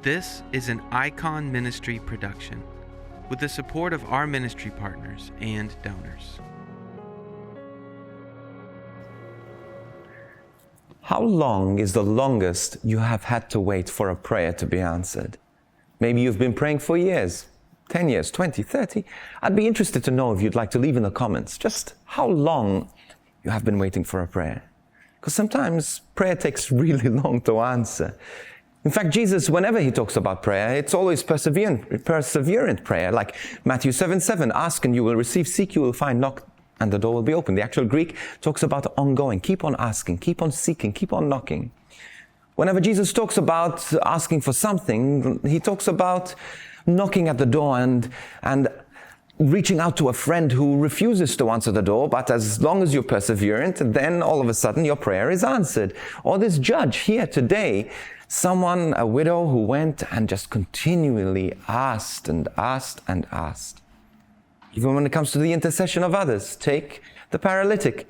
This is an Icon Ministry production with the support of our ministry partners and donors. How long is the longest you have had to wait for a prayer to be answered? Maybe you've been praying for years, 10 years, 20, 30. I'd be interested to know if you'd like to leave in the comments just how long you have been waiting for a prayer. Because sometimes prayer takes really long to answer. In fact, Jesus, whenever he talks about prayer, it's always perseverant prayer, like Matthew 7:7, ask and you will receive, seek you will find, knock and the door will be open. The actual Greek talks about ongoing, keep on asking, keep on seeking, keep on knocking. Whenever Jesus talks about asking for something, he talks about knocking at the door and reaching out to a friend who refuses to answer the door, but as long as you're perseverant, then all of a sudden your prayer is answered. Or this judge here today, someone, a widow who went and just continually asked and asked and asked. Even when it comes to the intercession of others, take the paralytic.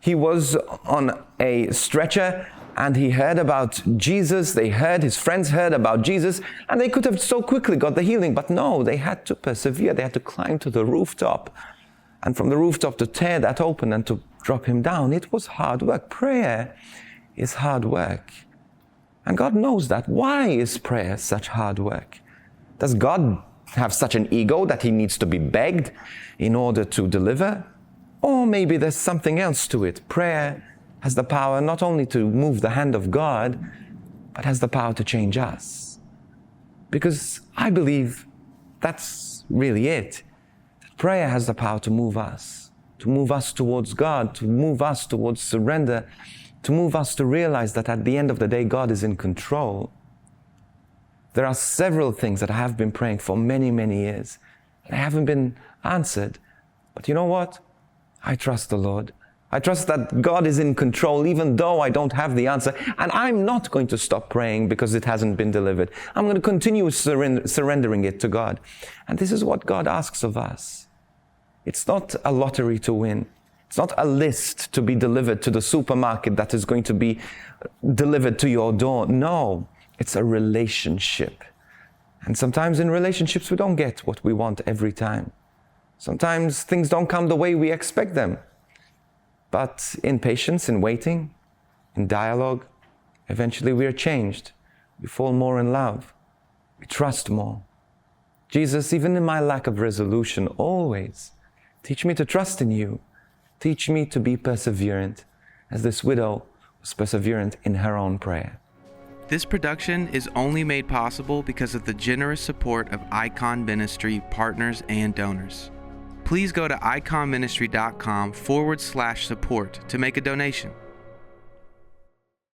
He was on a stretcher and he heard about Jesus. His friends heard about Jesus, and they could have so quickly got the healing, but no, they had to persevere. They had to climb to the rooftop, and from the rooftop to tear that open and to drop him down. It was hard work. Prayer is hard work. And God knows that. Why is prayer such hard work? Does God have such an ego that he needs to be begged in order to deliver? Or maybe there's something else to it. Prayer has the power not only to move the hand of God, but has the power to change us. Because I believe that's really it. That prayer has the power to move us towards God, to move us towards surrender, to move us to realize that at the end of the day, God is in control. There are several things that I have been praying for many, many years. They haven't been answered. But you know what? I trust the Lord. I trust that God is in control, even though I don't have the answer. And I'm not going to stop praying because it hasn't been delivered. I'm going to continue surrendering it to God. And this is what God asks of us. It's not a lottery to win. It's not a list to be delivered to the supermarket that is going to be delivered to your door. No, it's a relationship. And sometimes in relationships, we don't get what we want every time. Sometimes things don't come the way we expect them. But in patience, in waiting, in dialogue, eventually we are changed. We fall more in love. We trust more. Jesus, even in my lack of resolution, always teach me to trust in you. Teach me to be perseverant, as this widow was perseverant in her own prayer. This production is only made possible because of the generous support of Icon Ministry partners and donors. Please go to iconministry.com/support to make a donation.